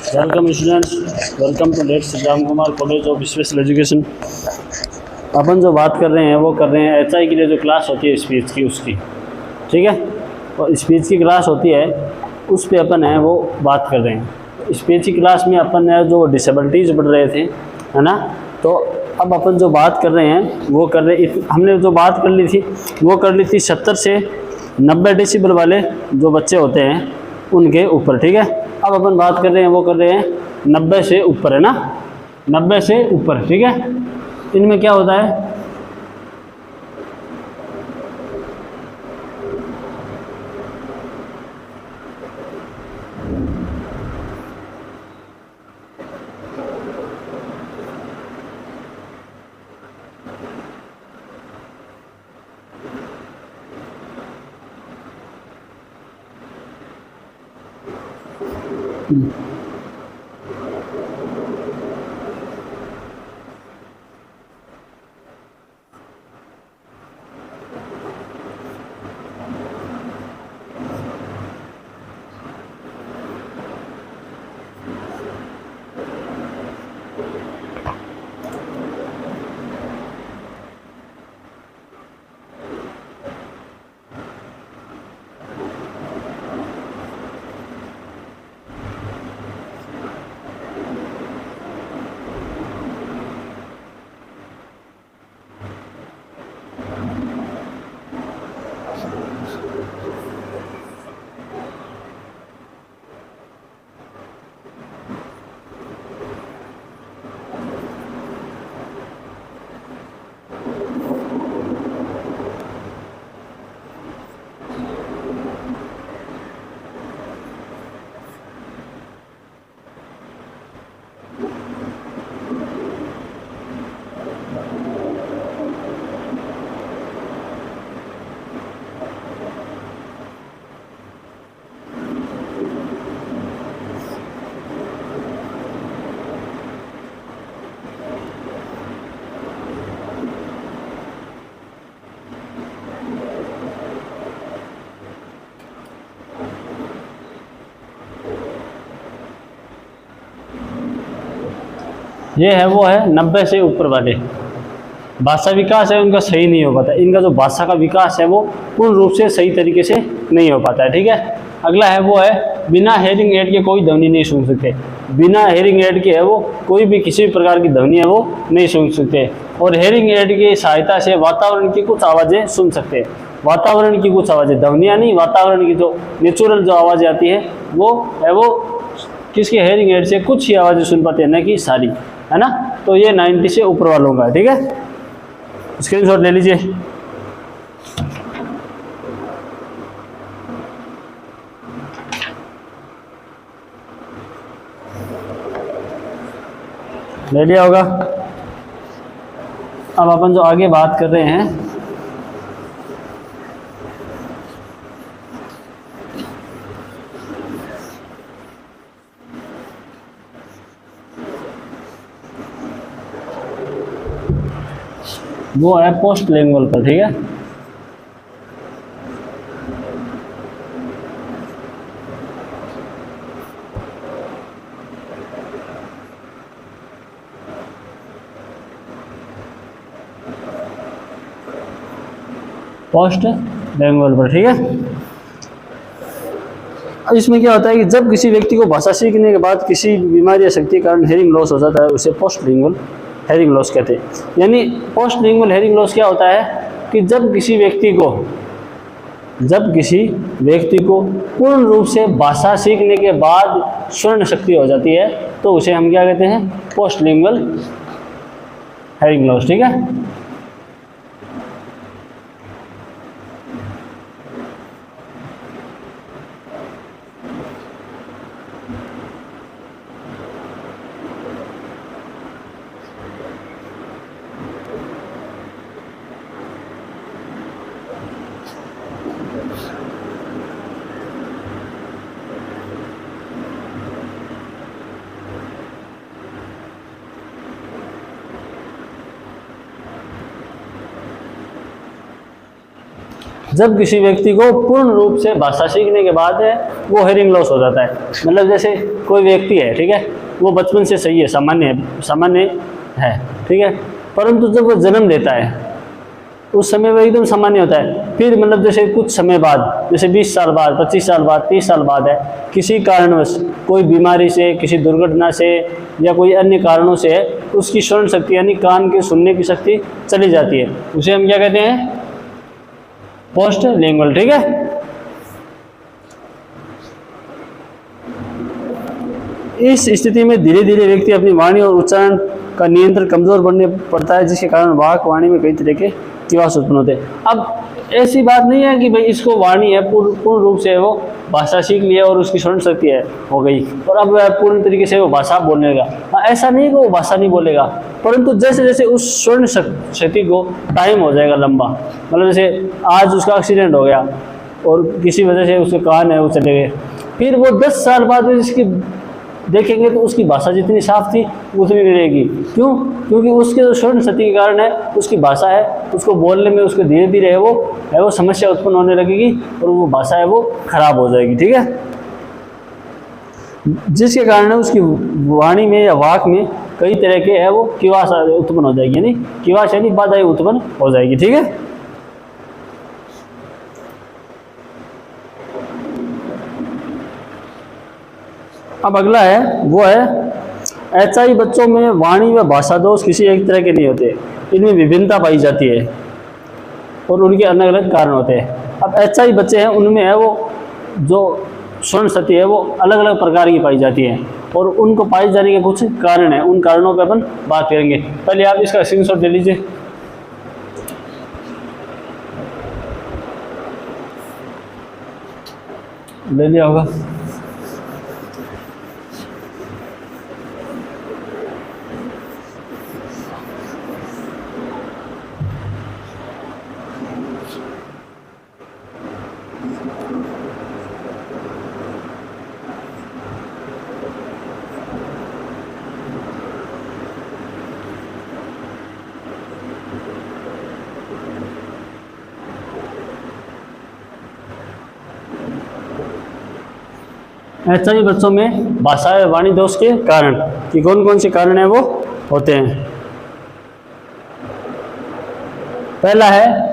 Welcome students, welcome to late Ram Kumar college of special education. अपन जो बात कर रहे हैं वो कर रहे हैं एचआई के लिए जो क्लास होती है स्पीच की उसकी, ठीक है। और स्पीच की क्लास होती है उस पे अपन है वो बात कर रहे हैं। स्पीच की क्लास में अपन है जो डिसेबिलिटीज़ बढ़ रहे थे, है ना। तो अब अपन जो बात कर रहे हैं वो कर रहे, हमने जो बात कर ली थी वो कर ली थी 70 से 90 डेसिबल वाले जो बच्चे होते हैं उनके ऊपर, ठीक है। अब अपन बात कर रहे हैं वो कर रहे हैं 90 से ऊपर, है ना, 90 से ऊपर, ठीक है। इनमें क्या होता है, ये है वो है 90 से ऊपर वाले। भाषा विकास है उनका सही नहीं हो पाता, इनका जो भाषा का विकास है वो पूर्ण रूप से सही तरीके से नहीं हो पाता है, ठीक है। अगला है वो है बिना हेयरिंग एड के कोई ध्वनि नहीं सुन सकते। बिना हेयरिंग एड के है वो कोई भी किसी भी प्रकार की ध्वनि है वो नहीं सुन सकते। और हेयरिंग एड की सहायता से वातावरण की कुछ आवाज़ें सुन सकते हैं। वातावरण की कुछ आवाज़ें, ध्वनियाँ नहीं, वातावरण की जो नेचुरल जो आवाज़ें आती है वो है वो किसके हेयरिंग एड से कुछ ही आवाज़ें सुन पाते हैं, न कि सारी, है ना। तो ये 90 से ऊपर वालों का, ठीक है। स्क्रीनशॉट ले लीजिए। ले लिया होगा। अब अपन जो आगे बात कर रहे हैं वो है पोस्ट लैंग्वेज पर, ठीक है। पोस्ट लैंग्वेज पर, ठीक है। अब इसमें क्या होता है कि जब किसी व्यक्ति को भाषा सीखने के बाद किसी बीमारी या शक्ति के कारण हेयरिंग लॉस हो जाता है उसे पोस्ट लिंगुअल हेयरिंग लॉस कहते हैं। यानी पोस्ट लिंगुअल हेयरिंग लॉस क्या होता है कि जब किसी व्यक्ति को पूर्ण रूप से भाषा सीखने के बाद सुनने शक्ति हो जाती है तो उसे हम क्या कहते हैं, पोस्ट लिंगुअल हेयरिंग लॉस, ठीक है। जब किसी व्यक्ति को पूर्ण रूप से भाषा सीखने के बाद है वो हेयरिंग लॉस हो जाता है। मतलब जैसे कोई व्यक्ति है, ठीक है, वो बचपन से सही है, सामान्य है, ठीक है, परंतु जब वो जन्म लेता है उस समय वो एकदम सामान्य होता है। फिर मतलब जैसे कुछ समय बाद, जैसे 20 साल बाद, 25 साल बाद, 30 साल बाद है, किसी कारणवश कोई बीमारी से, किसी दुर्घटना से या कोई अन्य कारणों से उसकी श्रवण शक्ति यानी कान के सुनने की शक्ति चली जाती है, उसे हम क्या कहते हैं? पोस्ट लिंगुअल, ठीक है। इस स्थिति में धीरे धीरे व्यक्ति अपनी वाणी और उच्चारण का नियंत्रण कमजोर बनने पड़ता है, जिसके कारण वाक वाणी में कई तरह के किवास उत्पन्न होते हैं। अब ऐसी बात नहीं है कि भाई इसको वाणी है, पूर्ण रूप से वो भाषा सीख लिया और उसकी श्रवण शक्ति है हो गई और अब वह पूर्ण तरीके से वो भाषा बोलने लगा। ऐसा नहीं कि वो भाषा नहीं बोलेगा, परंतु जैसे जैसे उस श्रवण शक्ति को टाइम हो जाएगा लंबा, मतलब जैसे आज उसका एक्सीडेंट हो गया और किसी वजह से उसके कान है वो चले गए, फिर वो 10 साल बाद इसकी देखेंगे तो उसकी भाषा जितनी साफ थी उतनी नहीं रहेगी। क्यों? क्योंकि उसके जो श्रवण शक्ति के कारण है, उसकी भाषा है, उसको बोलने में उसको धीरे धीरे है वो समस्या उत्पन्न होने लगेगी और वो भाषा है वो खराब हो जाएगी, ठीक है। जिसके कारण उसकी वाणी में या वाक में कई तरह के है वो किवास उत्पन्न हो जाएगी, यानी किवास यानी बाधाएं उत्पन्न हो जाएगी, ठीक है। अब अगला है वो है एचआई बच्चों में वाणी व भाषा दोष किसी एक तरह के नहीं होते, इनमें विभिन्नता पाई जाती है और उनके अलग अलग कारण होते हैं। अब एचआई बच्चे हैं उनमें है वो जो श्रवण शक्ति है वो अलग अलग प्रकार की पाई जाती है और उनको पाए जाने के कुछ कारण हैं, उन कारणों पर अपन बात करेंगे। पहले आप इसका स्क्रीनशॉट ले लीजिए। ले लिया होगा। एचआई बच्चों में भाषा व वाणी दोष के कारण कि कौन कौन से कारण है वो होते हैं। पहला है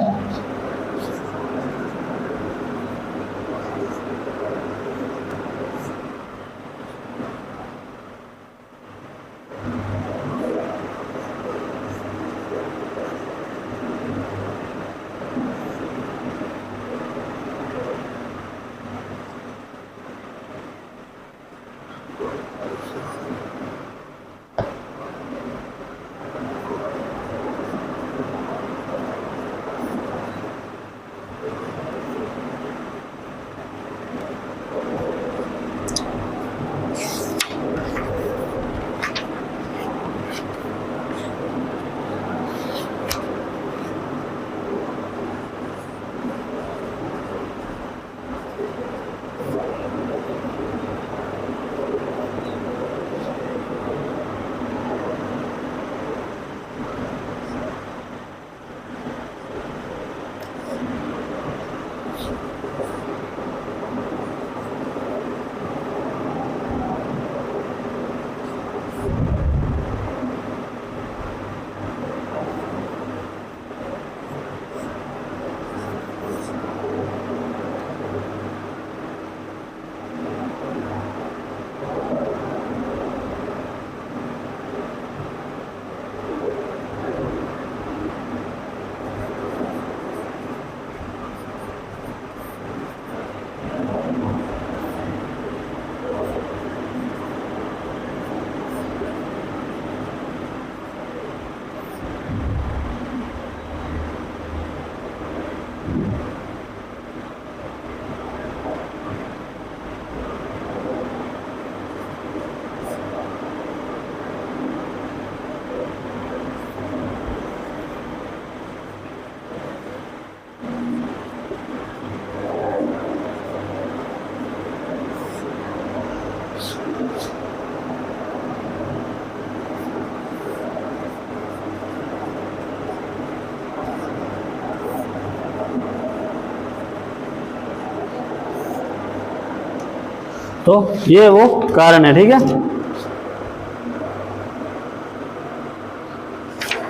तो ये वो कारण है, ठीक है।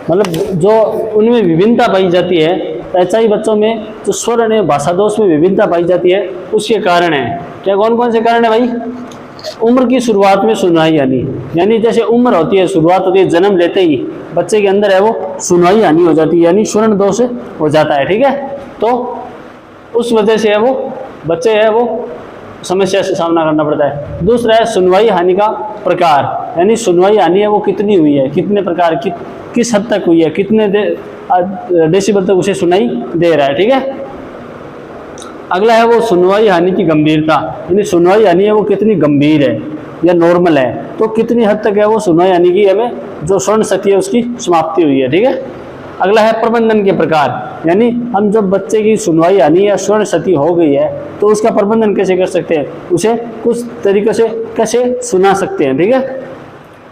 मतलब जो उनमें विभिन्नता पाई जाती है, ऐसा ही बच्चों में जो स्वर ने भाषा दोष में विभिन्नता पाई जाती है उसके कारण है। क्या कौन कौन से कारण है भाई? उम्र की शुरुआत में सुनवाई हानि, यानी जैसे उम्र होती है, शुरुआत होती है, जन्म लेते ही बच्चे के अंदर है वो सुनवाई हानि हो जाती है, यानी स्वर्ण दोष हो जाता है, ठीक है। तो उस वजह से है वो बच्चे है वो समस्या से सामना करना पड़ता है। दूसरा है सुनवाई हानि का प्रकार, यानी सुनवाई हानि है वो कितनी हुई है, कितने प्रकार की, किस हद तक हुई है, कितने डेसिबल तक उसे सुनाई दे रहा है, ठीक है। अगला है वो सुनवाई हानि की गंभीरता, यानी सुनवाई हानि है वो कितनी गंभीर है या नॉर्मल है, तो कितनी हद तक है वो सुनवाई हानि की हमें जो स्वर्ण शक्ति है उसकी समाप्ति हुई है, ठीक है। अगला है प्रबंधन के प्रकार, यानी हम जब बच्चे की सुनवाई हानि या स्वर्ण क्षति हो गई है तो उसका प्रबंधन कैसे कर सकते हैं, उसे कुछ तरीके से कैसे सुना सकते हैं, ठीक है।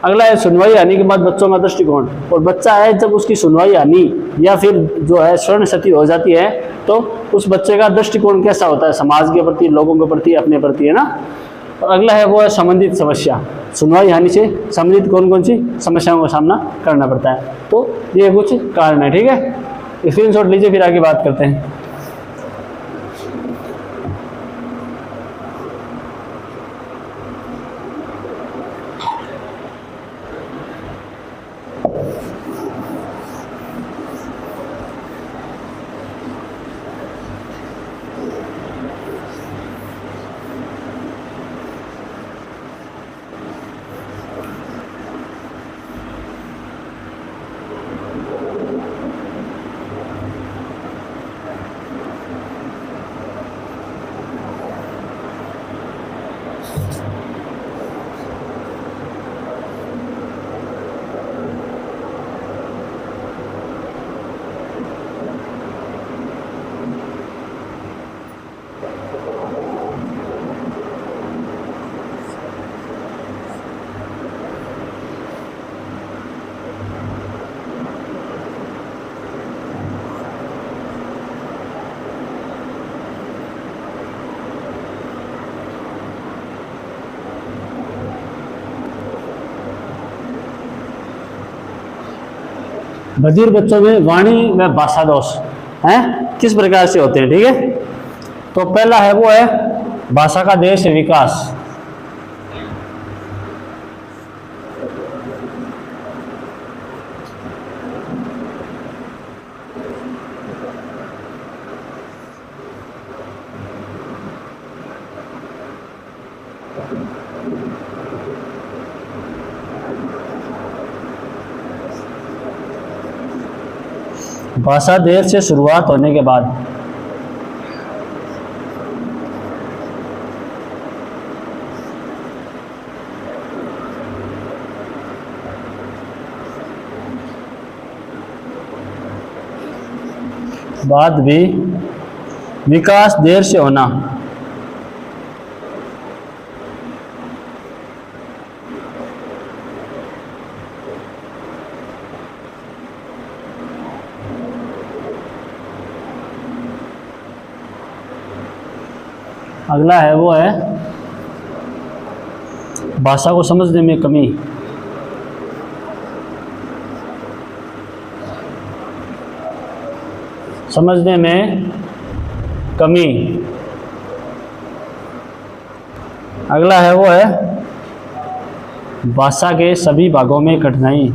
अगला है सुनवाई हानि के बाद बच्चों का दृष्टिकोण, और बच्चा है जब उसकी सुनवाई हानि या फिर जो है स्वर्ण क्षति हो जाती है तो उस बच्चे का दृष्टिकोण कैसा होता है समाज के प्रति, लोगों के प्रति, अपने प्रति, है ना। और अगला है वो है संबंधित समस्या, सुनवाई हानि से संबंधित कौन कौन सी समस्याओं का सामना करना पड़ता है, तो ये कुछ कारण है, ठीक है। स्क्रीनशॉट लीजिए, फिर आगे बात करते हैं। बधिर बच्चों में वाणी व भाषा दोष हैं किस प्रकार से होते हैं, ठीक है। तो पहला है वो है भाषा का देर से विकास। भाषा देर से शुरुआत होने के बाद भी विकास देर से होना, अगला है वो है भाषा को समझने में कमी। समझने में कमी। अगला है वो है भाषा के सभी भागों में कठिनाई।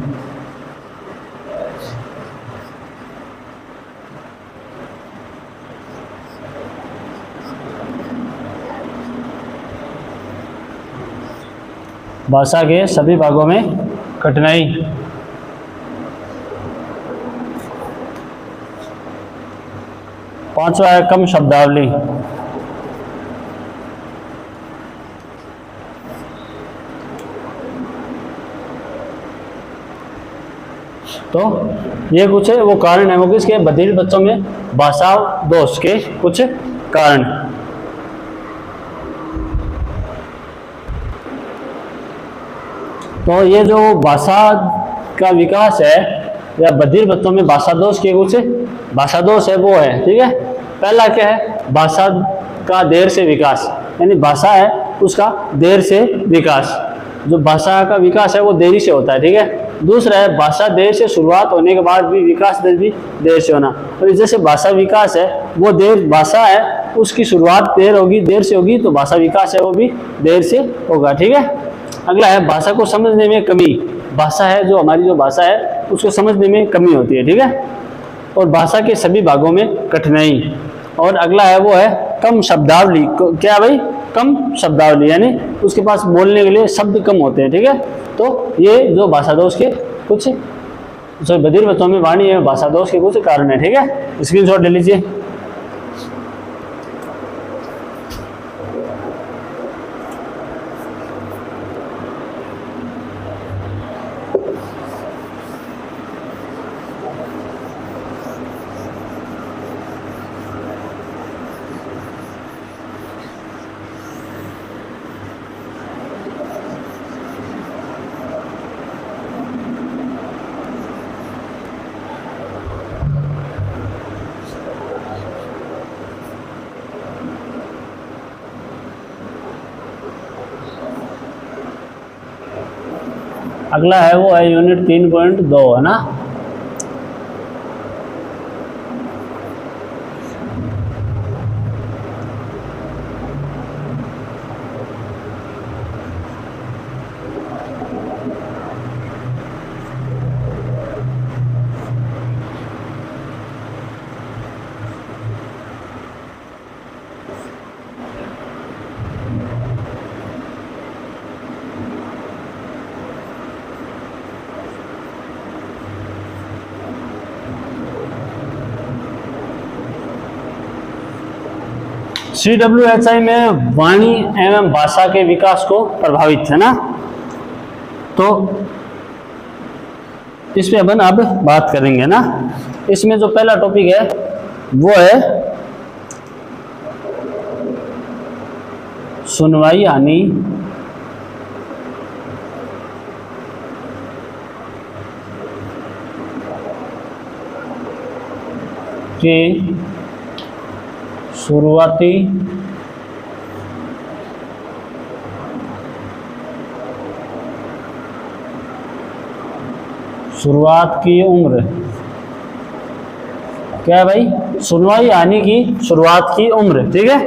भाषा के सभी भागों में कठिनाई। पांचवा है कम शब्दावली। तो ये कुछ है वो कारण है वो किसके, बधिर बच्चों में भाषा दोष के कुछ कारण। तो ये जो भाषा का विकास है या बधिर बच्चों में भाषा दोष के कुछ भाषा दोष है वो है, ठीक है। पहला क्या है, भाषा का देर से विकास, यानी भाषा है उसका देर से विकास, जो भाषा का विकास है वो देरी से होता है, ठीक है। दूसरा है भाषा देर से शुरुआत होने के बाद भी विकास दर भी देर से होना। और जैसे भाषा विकास है वो देर, भाषा है उसकी शुरुआत देर होगी, देर से होगी, तो भाषा विकास है वो भी देर से होगा, ठीक है। अगला है भाषा को समझने में कमी। भाषा है जो हमारी जो भाषा है उसको समझने में कमी होती है, ठीक है। और भाषा के सभी भागों में कठिनाई। और अगला है वो है कम शब्दावली। क्या भाई? कम शब्दावली, यानी उसके पास बोलने के लिए शब्द कम होते हैं, ठीक है। तो ये जो भाषा दोष के कुछ, जो बधिर बच्चों में वाणी है भाषा दोष के कुछ कारण है, ठीक है। स्क्रीनशॉट ले लीजिए। अगला है वो है यूनिट 3.2, है ना। CWHI में वाणी एवं भाषा के विकास को प्रभावित है ना। तो इस पे अपन अब बात करेंगे ना। इसमें जो पहला टॉपिक है वो है सुनवाई हानि के शुरुआती शुरुआत की उम्र। क्या है भाई? सुनवाई हानि की शुरुआत की उम्र, ठीक है।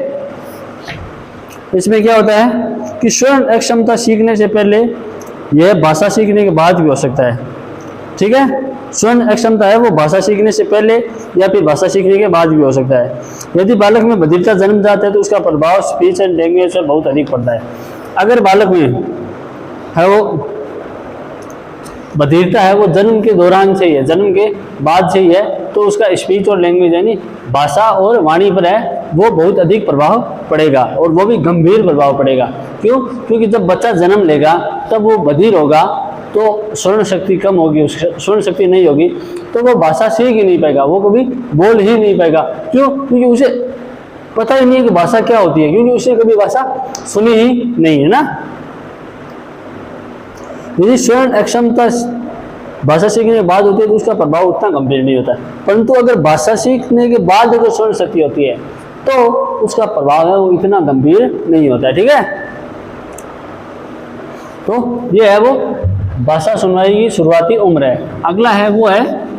इसमें क्या होता है कि स्वर्ण अक्षमता सीखने से पहले, यह भाषा सीखने के बाद भी हो सकता है, ठीक है। स्वर्ण अक्षमता है वो भाषा सीखने से पहले या फिर भाषा सीखने के बाद भी हो सकता है। यदि बालक में बधिरता जन्म जाता है तो उसका प्रभाव स्पीच एंड लैंग्वेज पर बहुत अधिक पड़ता है। अगर बालक में है वो बधिरता है वो जन्म के दौरान से ही है, जन्म के बाद से ही है, तो उसका स्पीच और लैंग्वेज यानी भाषा और वाणी पर है वो बहुत अधिक प्रभाव पड़ेगा, और वो भी गंभीर प्रभाव पड़ेगा। क्यों? क्योंकि जब बच्चा जन्म लेगा तब वो बधिर होगा तो स्वर्ण शक्ति कम होगी, स्वर्ण शक्ति नहीं होगी तो वो भाषा सीख ही नहीं पाएगा, वो कभी बोल ही नहीं पाएगा। क्यों? क्योंकि उसे पता ही नहीं है कि भाषा क्या होती है, क्योंकि उसने कभी भाषा सुनी ही नहीं है ना। यदि स्वर्ण अक्षमता भाषा सीखने के बाद होती है तो उसका प्रभाव उतना गंभीर नहीं होता, परंतु अगर भाषा सीखने के बाद अगर स्वर्ण शक्ति होती है तो उसका प्रभाव है वो इतना गंभीर नहीं होता है, ठीक है। तो ये है वो भाषा सुनवाई की शुरुआती उम्र है। अगला है वो है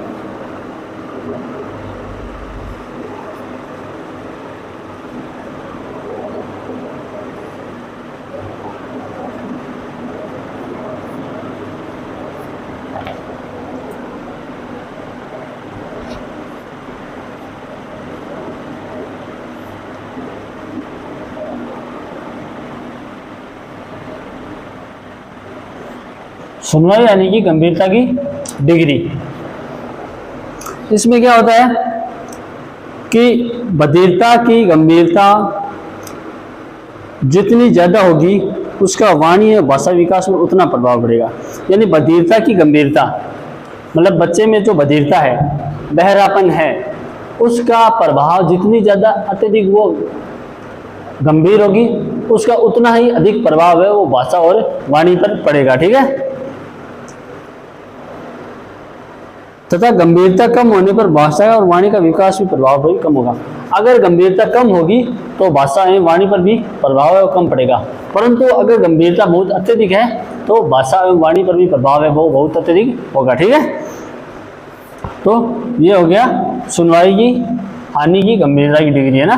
सुनवाई यानी कि गंभीरता की डिग्री। इसमें क्या होता है कि बधिरता की गंभीरता जितनी ज्यादा होगी उसका वाणी और भाषा विकास में उतना प्रभाव पड़ेगा। यानी बधिरता की गंभीरता मतलब बच्चे में जो बधिरता है, बहरापन है, उसका प्रभाव जितनी ज्यादा अत्यधिक वो गंभीर होगी उसका उतना ही अधिक प्रभाव है वो भाषा और वाणी पर पड़ेगा, ठीक है। तथा गंभीरता कम होने पर भाषा और वाणी का विकास भी प्रभाव भी कम होगा। अगर गंभीरता कम होगी तो भाषा एवं वाणी पर भी प्रभाव है वो कम पड़ेगा, परंतु अगर गंभीरता बहुत अत्यधिक है तो भाषा एवं वाणी पर भी प्रभाव है वो बहुत अत्यधिक होगा। ठीक है, तो ये हो गया सुनवाई की हानि की गंभीरता की डिग्री, है ना।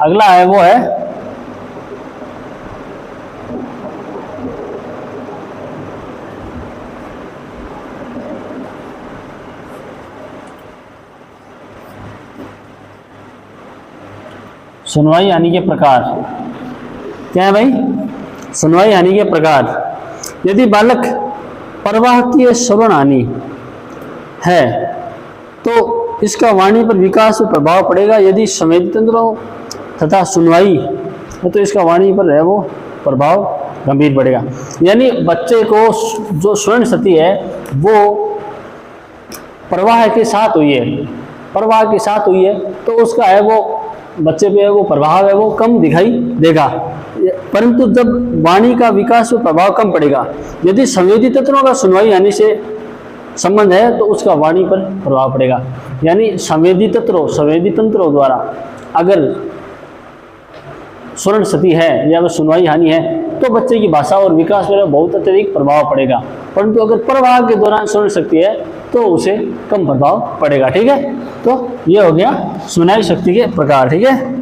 अगला है वो है सुनवाई हानि के प्रकार। क्या है भाई? सुनवाई हानि के प्रकार। यदि बालक परवाहकीय श्रवण हानि है तो इसका वाणी पर विकास पर प्रभाव पड़ेगा। यदि संवेदी तंत्रों तथा सुनवाई है तो इसका वाणी पर है वो प्रभाव गंभीर पड़ेगा। यानी बच्चे को जो श्रवण शक्ति है वो प्रवाह के साथ हुई है, प्रवाह के साथ हुई है तो उसका है वो बच्चे पे वो प्रभाव है वो कम दिखाई देगा, परंतु जब वाणी का विकास पर प्रभाव कम पड़ेगा। यदि संवेदी तंत्रों का सुनवाई हानि से संबंध है तो उसका वाणी पर प्रभाव पड़ेगा। यानी संवेदी तंत्रों द्वारा अगर स्वर्ण क्षति है या वह सुनवाई हानि है तो बच्चे की भाषा और विकास पर बहुत अत्यधिक प्रभाव पड़ेगा, परंतु अगर प्रवाह के दौरान स्वर्ण शक्ति है तो उसे कम प्रभाव पड़ेगा। ठीक है, तो ये हो गया सुनवाई शक्ति के प्रकार। ठीक है,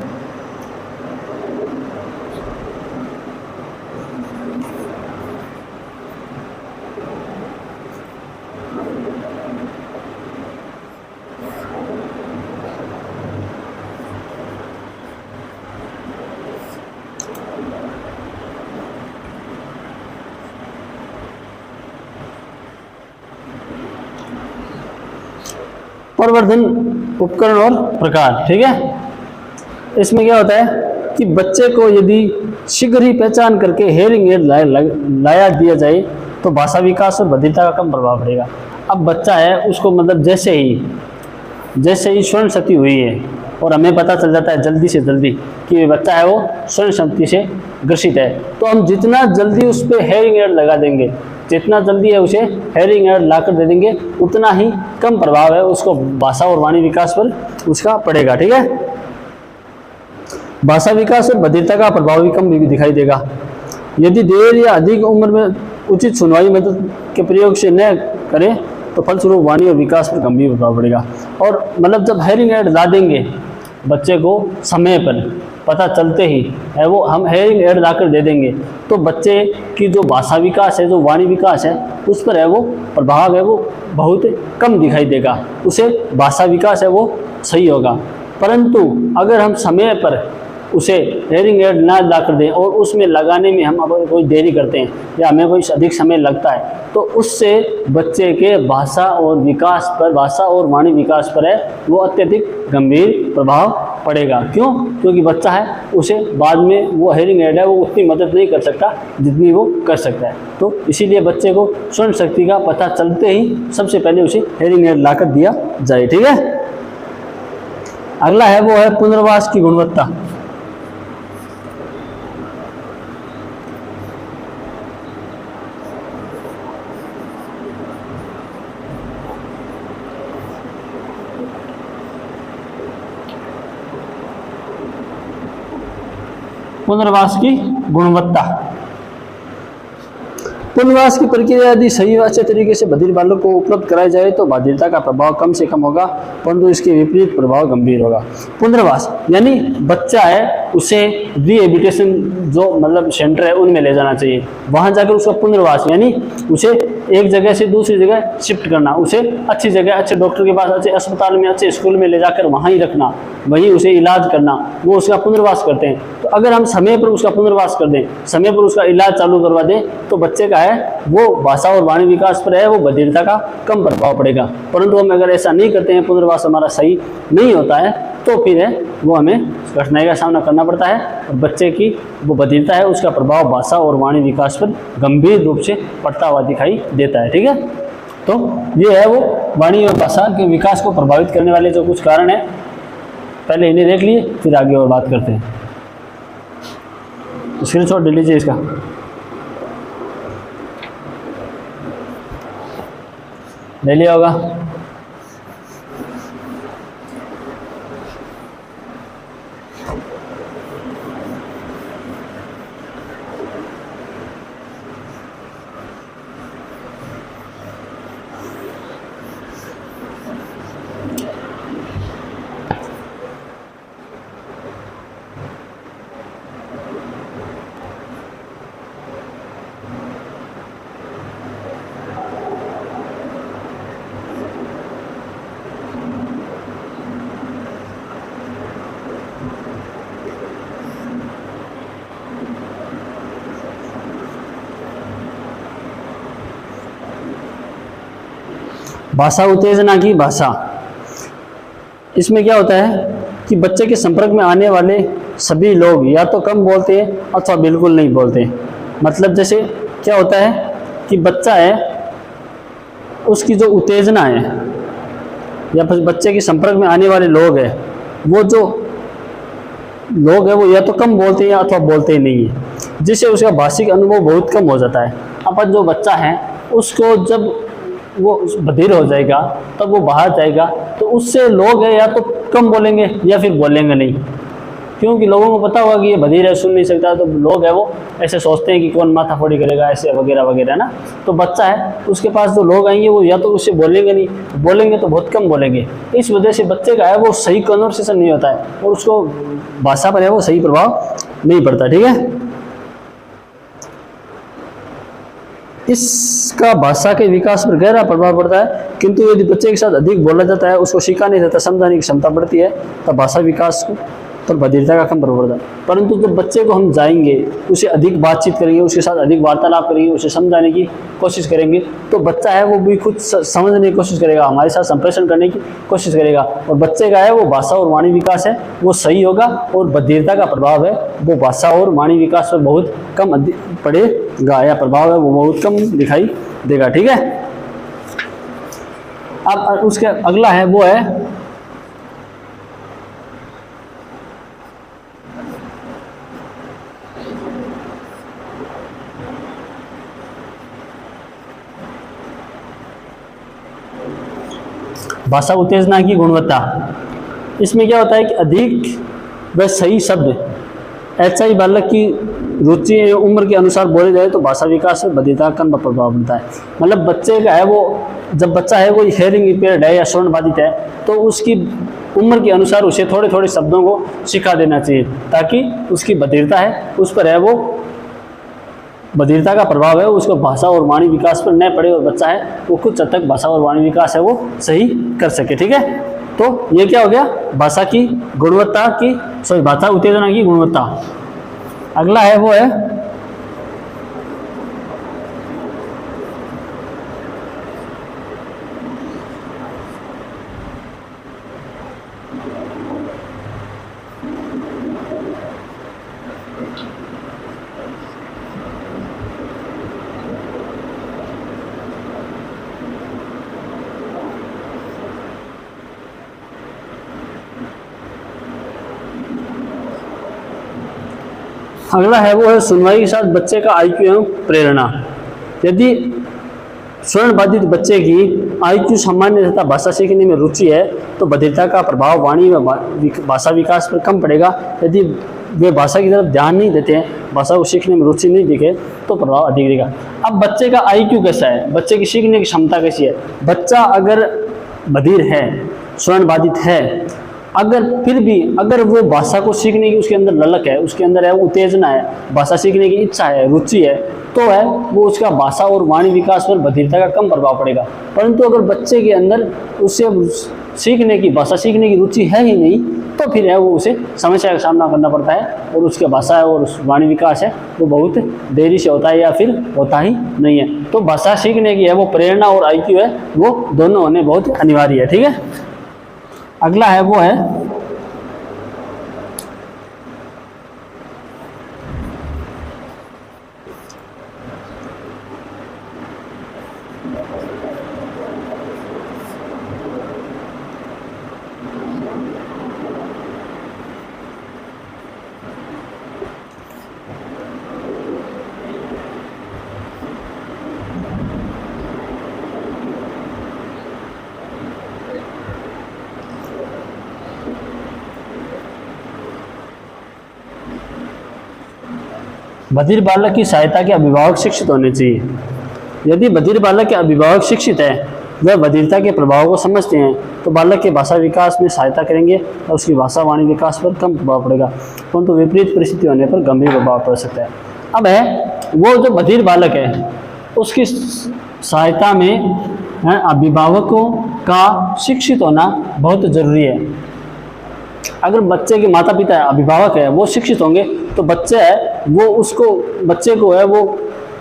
प्रवर्धन उपकरण और प्रकार। ठीक है, इसमें क्या होता है कि बच्चे को यदि शीघ्र ही पहचान करके हेयरिंग एड लाया दिया जाए तो भाषा विकास और बधिरता का कम प्रभाव पड़ेगा। अब बच्चा है उसको मतलब जैसे ही श्रवण शक्ति हुई है और हमें पता चल जाता है जल्दी से जल्दी कि बच्चा है वो श्रवण शक्ति से ग्रसित है, तो हम जितना जल्दी उस पर हेयरिंग एड लगा देंगे, जितना जल्दी है उसे हेयरिंग एड लाकर दे देंगे, उतना ही कम प्रभाव है उसको भाषा और वाणी विकास पर उसका पड़ेगा। ठीक है, भाषा विकास और बधिरता का प्रभाव भी कम दिखाई देगा। यदि देर या अधिक उम्र में उचित सुनवाई मेथड के प्रयोग से न करें तो फलस्वरूप वाणी और विकास पर गंभीर प्रभाव पड़ेगा। और मतलब जब हेयरिंग एड ला देंगे बच्चे को समय पर पता चलते ही है वो हम हेयरिंग एड लाकर दे देंगे तो बच्चे की जो भाषा विकास है, जो वाणी विकास है, उस पर है वो प्रभाव है वो बहुत कम दिखाई देगा, उसे भाषा विकास है वो सही होगा। परंतु अगर हम समय पर उसे हेयरिंग एड ना ला कर दें और उसमें लगाने में हम अगर कोई देरी करते हैं या हमें कोई अधिक समय लगता है तो उससे बच्चे के भाषा और विकास पर, भाषा और वाणी विकास पर है वो अत्यधिक गंभीर प्रभाव पड़ेगा। क्यों? क्योंकि बच्चा है उसे बाद में वो हेयरिंग एड है वो उतनी मदद नहीं कर सकता जितनी वो कर सकता है। तो इसीलिए बच्चे को श्रवण शक्ति का पता चलते ही सबसे पहले उसे हेयरिंग एड ला कर दिया जाए। ठीक है, अगला है वो है पुनर्वास की गुणवत्ता। पुनर्वास की गुणवत्ता। पुनर्वास की प्रक्रिया यदि सही व अच्छे तरीके से बधिर बालक को उपलब्ध कराई जाए तो बधिरता का प्रभाव कम से कम होगा, परंतु इसके विपरीत प्रभाव गंभीर होगा। पुनर्वास यानी बच्चा है उसे रिहेबिलिटेशन जो मतलब सेंटर है उनमें ले जाना चाहिए, वहां जाकर उसका पुनर्वास यानी उसे एक जगह से दूसरी जगह शिफ्ट करना, उसे अच्छी जगह, अच्छे डॉक्टर के पास, अच्छे अस्पताल में, अच्छे स्कूल में ले जाकर वहाँ ही रखना, वहीं उसे इलाज करना, वो उसका पुनर्वास करते हैं। तो अगर हम समय पर उसका पुनर्वास कर दें, समय पर उसका इलाज चालू करवा दें तो बच्चे का है वो भाषा और वाणी विकास पर है वो बधिरता का कम प्रभाव पड़ेगा। परंतु हम अगर ऐसा नहीं करते हैं, पुनर्वास हमारा सही नहीं होता है तो फिर है वो हमें कठिनाई का सामना करना पड़ता है और बच्चे की वो बधिरता है उसका प्रभाव भाषा और वाणी विकास पर गंभीर रूप से पड़ता हुआ दिखाई देता है। ठीक है, तो ये है वो वाणी और भाषा के विकास को प्रभावित करने वाले जो कुछ कारण है, पहले इन्हें देख लिए फिर आगे और बात करते हैं। स्क्रीनशॉट ले लीजिए इसका। ले लिया होगा। भाषा उत्तेजना की भाषा, इसमें क्या होता है कि बच्चे के संपर्क में आने वाले सभी लोग या तो कम बोलते हैं अथवा बिल्कुल नहीं बोलते। मतलब जैसे क्या होता है कि बच्चा है, उसकी जो उत्तेजना है या फिर बच्चे के संपर्क में आने वाले लोग हैं, वो जो लोग हैं वो या तो कम बोलते हैं अथवा बोलते ही नहीं है, जिससे उसका भाषिक अनुभव बहुत कम हो जाता है। अपन जो बच्चा है उसको जब वो बधिर हो जाएगा तब वो बाहर जाएगा तो उससे लोग है या तो कम बोलेंगे या फिर बोलेंगे नहीं, क्योंकि लोगों को पता होगा कि ये बधिर है, सुन नहीं सकता, तो लोग है वो ऐसे सोचते हैं कि कौन माथा फोड़ी करेगा ऐसे वगैरह वगैरह ना। तो बच्चा है उसके पास जो लोग आएंगे वो या तो उससे बोलेंगे नहीं, बोलेंगे तो बहुत कम बोलेंगे। इस वजह से बच्चे का है वो सही कन्वर्सेशन नहीं होता है और उसको भाषा पर है वो सही प्रभाव नहीं पड़ता। ठीक है, इसका भाषा के विकास पर गहरा प्रभाव पड़ता है, किंतु यदि बच्चे के साथ अधिक बोला जाता है, उसको सीखा नहीं जाता, समझाने की क्षमता बढ़ती है, तब भाषा विकास पर बधिरता का कम प्रभाव पड़ता है। परंतु जब बच्चे को हम जाएंगे, उसे अधिक बातचीत करेंगे, उसके साथ अधिक वार्तालाप करेंगे, उसे समझाने की कोशिश करेंगे, तो बच्चा है वो भी खुद समझने की कोशिश करेगा, हमारे साथ संप्रेषण करने की कोशिश करेगा, और बच्चे का है वो भाषा और वाणी विकास है वो सही होगा, और बधिरता का प्रभाव है वो भाषा और वाणी विकास पर बहुत कम पड़ेगा, या प्रभाव है वो बहुत कम दिखाई देगा। ठीक है, अब उसके अगला है वो है भाषा उत्तेजना की गुणवत्ता। इसमें क्या होता है कि अधिक व सही शब्द ऐसा बालक की रुचि एवं उम्र के अनुसार बोले जाए तो भाषा विकास में बधिरता का कम प्रभाव पड़ता है। मतलब बच्चे का है वो, जब बच्चा है वो हेयरिंग इम्पेयर्ड है या श्रवण बाधित है, तो उसकी उम्र के अनुसार उसे थोड़े थोड़े शब्दों को सिखा देना चाहिए, ताकि उसकी बधिरता है उस पर है वो बधिरता का प्रभाव है उसको भाषा और वाणी विकास पर न पड़े, और बच्चा है वो कुछ हद तक भाषा और वाणी विकास है वो सही कर सके। ठीक है, तो ये क्या हो गया भाषा की गुणवत्ता की, सॉरी भाषा उत्तेजना की गुणवत्ता। अगला है वो है अगला है वो है सुनवाई के साथ बच्चे का आईक्यू एवं प्रेरणा। यदि स्वर्ण बाधित बच्चे की आईक्यू सामान्य तथा भाषा सीखने में रुचि है तो बधिरता का प्रभाव वाणी व भाषा विकास पर कम पड़ेगा। यदि वे भाषा की तरफ ध्यान नहीं देते हैं, भाषा को सीखने में रुचि नहीं दिखे, तो प्रभाव अधिक रहेगा। अब बच्चे का आईक्यू कैसा है, बच्चे की सीखने की क्षमता कैसी है। बच्चा अगर बधिर है, स्वर्ण बाधित है, अगर फिर भी अगर वो भाषा को सीखने की उसके अंदर ललक है, उसके अंदर है उत्तेजना है, भाषा सीखने की इच्छा है, रुचि है, तो है वो उसका भाषा और वाणी विकास पर बधिरता का कम प्रभाव पड़ेगा। परंतु अगर बच्चे के अंदर उससे सीखने की भाषा सीखने की रुचि है ही नहीं, तो फिर है वो उसे समस्या का सामना करना पड़ता है, और उसके भाषा और वाणी विकास है वो बहुत देरी से होता है या फिर होता ही नहीं है। तो भाषा सीखने की है वो प्रेरणा और आईक्यू है वो दोनों होने बहुत अनिवार्य है। ठीक है, अगला है वो है बधिर बालक की सहायता के अभिभावक शिक्षित होने चाहिए। यदि बधिर बालक के अभिभावक शिक्षित है, वह बधिरता के प्रभाव को समझते हैं, तो बालक के भाषा विकास में सहायता करेंगे और उसकी भाषा वाणी विकास पर कम प्रभाव पड़ेगा, परंतु विपरीत परिस्थिति होने पर गंभीर प्रभाव पड़ सकता है। अब है वो जो बधिर बालक है, उसकी सहायता में अभिभावकों का शिक्षित होना बहुत जरूरी है। अगर बच्चे के माता पिता अभिभावक है वो शिक्षित होंगे, तो बच्चे है वो उसको बच्चे को है वो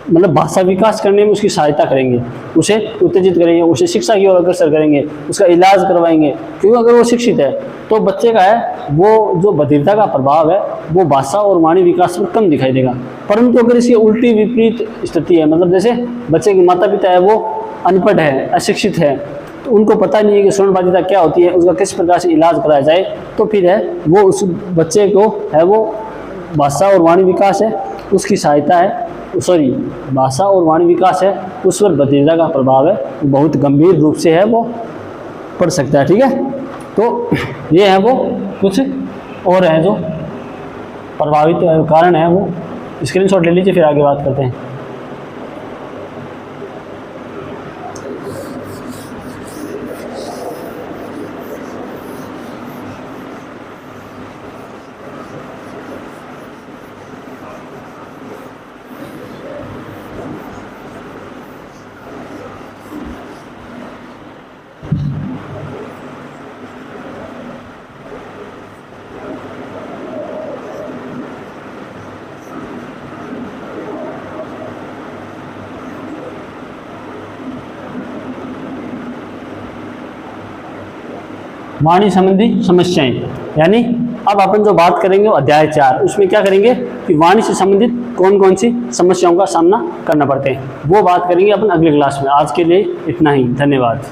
मतलब भाषा विकास करने में उसकी सहायता करेंगे, उसे उत्तेजित करेंगे, उसे शिक्षा की ओर अग्रसर करेंगे, उसका इलाज करवाएंगे। क्योंकि अगर वो शिक्षित है तो बच्चे का है वो जो बधिरता का प्रभाव है वो भाषा और वाणी विकास पर कम दिखाई देगा। परंतु अगर इसकी उल्टी विपरीत स्थिति है, मतलब जैसे बच्चे के माता पिता है वो अनपढ़ है, अशिक्षित है, तो उनको पता नहीं है कि श्रवणबाधिता क्या होती है, उसका किस प्रकार से इलाज कराया जाए, तो फिर है वो उस बच्चे को है वो भाषा और वाणी विकास है उसकी सहायता है, भाषा और वाणी विकास है उस पर बधिरता का प्रभाव है वो बहुत गंभीर रूप से है वो पड़ सकता है। ठीक है, तो ये है वो कुछ और है जो प्रभावित कारण है, वो स्क्रीनशॉट ले लीजिए, फिर आगे बात करते हैं। वाणी संबंधी समस्याएं, यानी अब अपन जो बात करेंगे वो अध्याय 4, उसमें क्या करेंगे कि वाणी से संबंधित कौन कौन सी समस्याओं का सामना करना पड़ते हैं, वो बात करेंगे अपन अगले क्लास में। आज के लिए इतना ही, धन्यवाद।